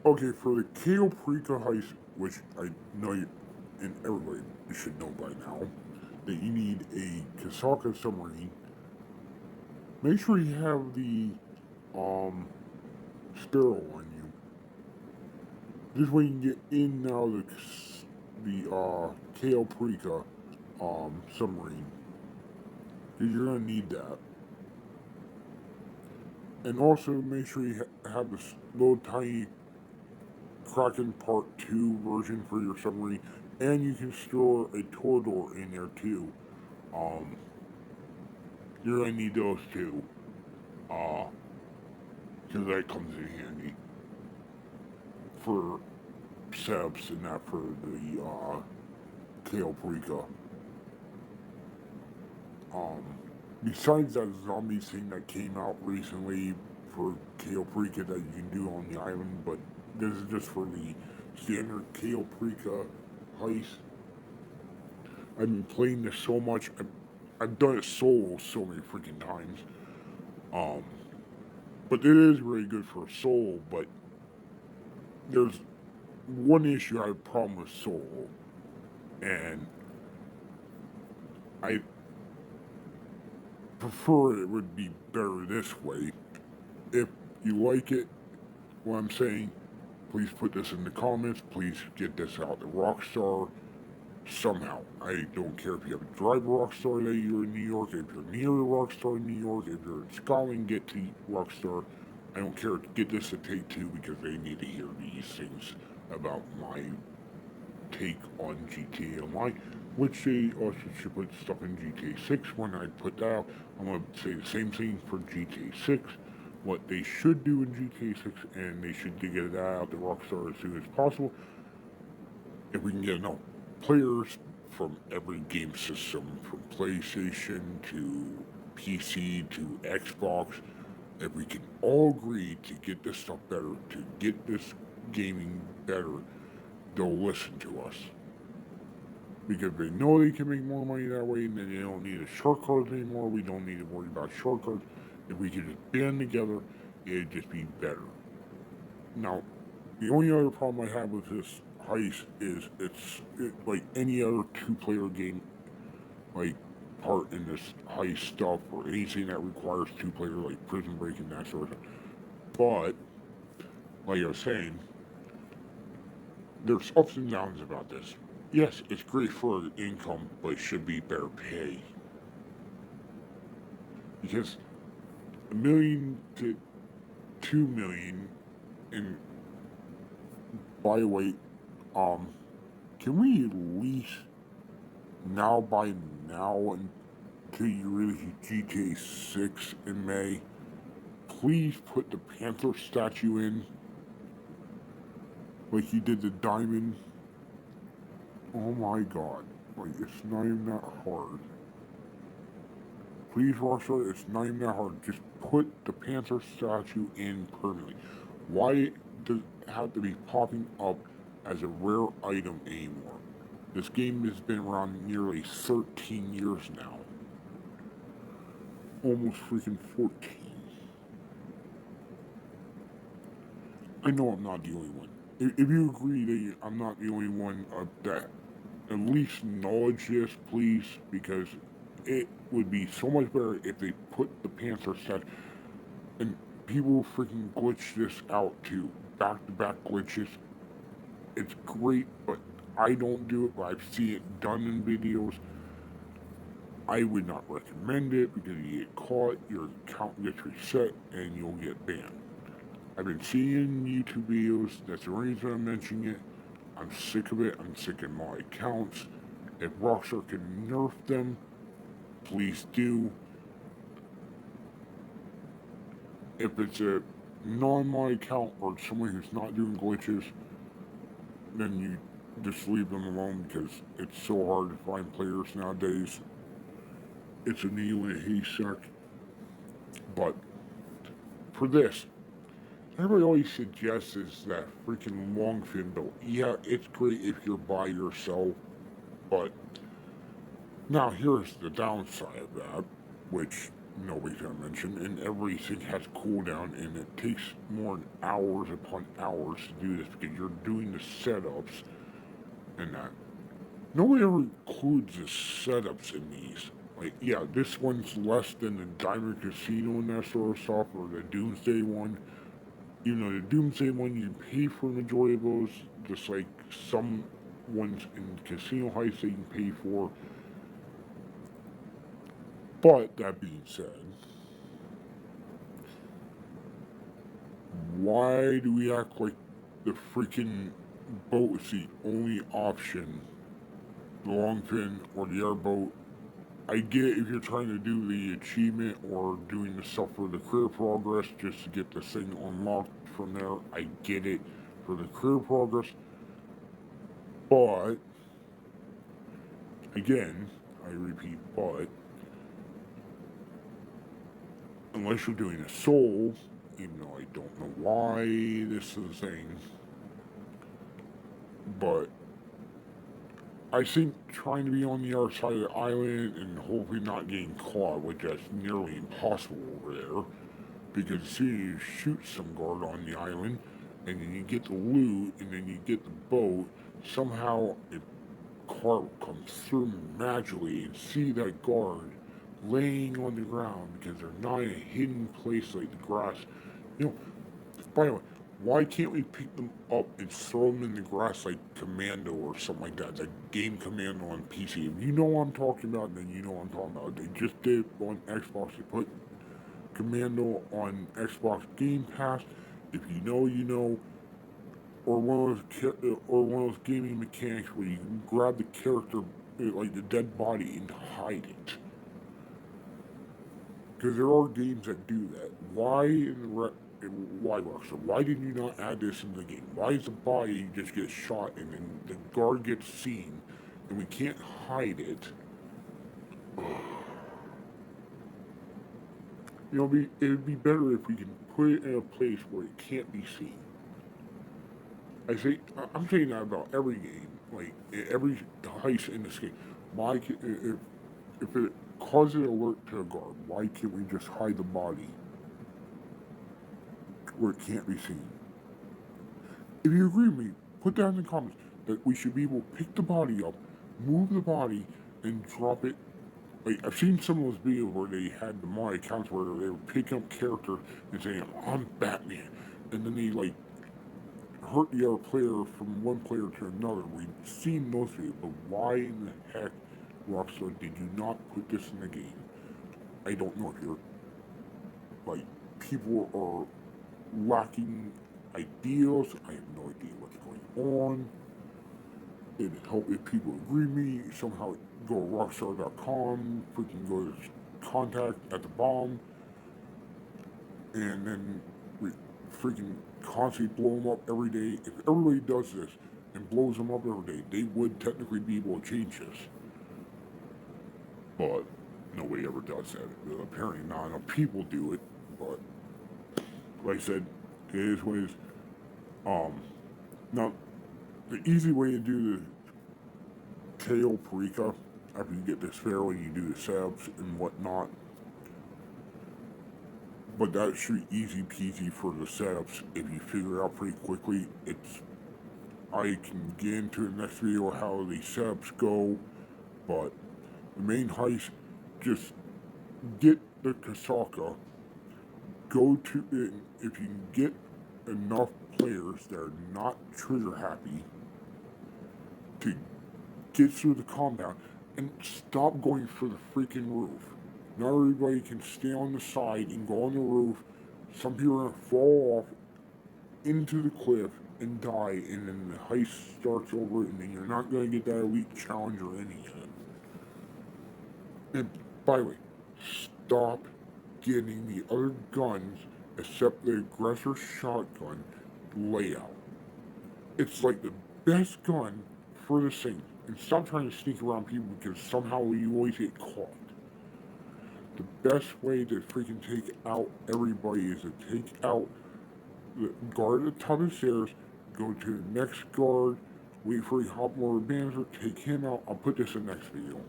Okay, for the Cayo heist, which I know you, and everybody should know by now, that you need a Kasaka submarine. Make sure you have the um Sparrow on you. This way you can get in and out of the Cayo submarine. Because you're gonna need that. And also make sure you have this little tiny Kraken Part 2 version for your submarine. And you can store a Torador in there too. Um, you're gonna need those too. Uh, because that comes in handy for setups and that for the Kaoprika. Um, besides that zombie thing that came out recently for Kaoprika that you can do on the island, but this is just for the standard Kaoprika heist. I've been playing this so much. I've done it solo so many freaking times. Um, but it is really good for a solo, but there's one issue I have a problem with solo, and I prefer it would be better this way. If you like it, what I'm saying, please put this in the comments. Please get this out to Rockstar somehow. I don't care if you have a drive Rockstar that you're in New York, if you're near Rockstar in New York, if you're in Scotland, get to Rockstar. I don't care. Get this to Take Two because they need to hear these things about my take on GTA Online, which they also should put stuff in GTA 6 when I put that out. I'm going to say the same thing for GTA 6, what they should do in GTA 6, and they should get that out to Rockstar as soon as possible. If we can get enough players from every game system, from PlayStation to PC to Xbox, if we can all agree to get this stuff better, to get this gaming better, they'll listen to us. Because they know they can make more money that way, and then they don't need a short cards anymore. We don't need to worry about short cards. If we could just band together, it'd just be better. Now, the only other problem I have with this heist is it's like any other two-player game, like part in this heist stuff or anything that requires two-player, like Prison Break and that sort of thing. But like I was saying, there's ups and downs about this. Yes, it's great for income, but it should be better pay. Because $1 million to $2 million, and by the way, can we at least now by now until you release GTA 6 in May, please put the Panther statue in like you did the diamond. Oh my god, like it's not even that hard. Please, Rockstar, it's not even that hard. Just put the Panther statue in permanently. Why does it have to be popping up as a rare item anymore? This game has been around nearly 13 years now. Almost freaking 14. I know I'm not the only one. If you agree that I'm not the only one that at least acknowledge this, please, because it would be so much better if they put the Panther set and people freaking glitch this out too. Back-to-back glitches. It's great, but I don't do it, but I've seen it done in videos. I would not recommend it because you get caught, your account gets reset, and you'll get banned. I've been seeing YouTube videos, that's the reason I'm mentioning it. I'm sick of it, I'm sick of my accounts. If Rockstar can nerf them, please do. If it's a non-my account or someone who's not doing glitches, then you just leave them alone because it's so hard to find players nowadays. It's a needle in a haystack. But for this, everybody always suggests is that freaking long fin build. Yeah, it's great if you're by yourself, but now here's the downside of that, which nobody's gonna mention, and everything has cooldown, and it takes more than hours upon hours to do this because you're doing the setups and that. Nobody ever includes the setups in these. Like, yeah, this one's less than the Diamond Casino and that sort of stuff, or the Doomsday one. You know, the Doomsday one, you pay for the majority of those, just like some ones in Casino Heist that you can pay for. But, that being said, why do we act like the freaking boat is the only option? The long fin or the airboat. I get it if you're trying to do the achievement or doing the stuff for the career progress just to get the thing unlocked from there. I get it for the career progress. But, again, I repeat, but, unless you're doing a soul, even though I don't know why this is a thing, but I think trying to be on the other side of the island and hopefully not getting caught, which is nearly impossible over there, because as soon as you shoot some guard on the island, and then you get the loot, and then you get the boat, somehow a car comes through magically and see that guard laying on the ground because they're not in a hidden place like the grass. You know, by the way, why can't we pick them up and throw them in the grass like Commando or something like that? Like Game Commando on PC. If you know what I'm talking about, then you know what I'm talking about. They just did on Xbox. They put Commando on Xbox Game Pass. If you know, you know. Or one of those gaming mechanics where you can grab the character, like the dead body, and hide it. Because there are games that do that. Why, Rockstar? Why did you not add this in the game? Why is the body just get shot and then the guard gets seen and we can't hide it? You know, it'd be better if we can put it in a place where it can't be seen. I'm saying that about every game, like every heist in this game. If it causes an alert to a guard, why can't we just hide the body where it can't be seen? If you agree with me, put that in the comments that we should be able to pick the body up, move the body, and drop it. Like I've seen some of those videos where they had the my accounts where they were picking up character and saying, "I'm Batman," and then they like hurt the other player from one player to another. We've seen those videos, but why in the heck, Rockstar, did you not put this in the game? I don't know if you're like people are lacking ideas. I have no idea what's going on. It'd help if people agree with me. Somehow go to rockstar.com, freaking go to contact at the bottom, and then we freaking constantly blow them up every day. If everybody does this and blows them up every day, they would technically be able to change this. But nobody ever does that. Apparently not enough people do it, but like I said, it is what it is. Now, the easy way to do the Cayo Perica after you get this fair when you do the setups and whatnot, but that should be easy peasy for the setups if you figure it out pretty quickly. I can get into the next video how the setups go, but the main heist, just get the Kasaka, go to it, if you can get enough players that are not trigger happy to get through the compound and stop going for the freaking roof. Not everybody can stay on the side and go on the roof. Some people are gonna fall off into the cliff and die, and then the heist starts over, and then you're not gonna get that elite challenge or any of it. And by the way, stop getting the other guns except the aggressor shotgun layout. It's like the best gun for this thing. And stop trying to sneak around people because somehow you always get caught. The best way to freaking take out everybody is to take out the guard at the top of the stairs, go to the next guard, wait for a hop more bands, take him out. I'll put this in the next video.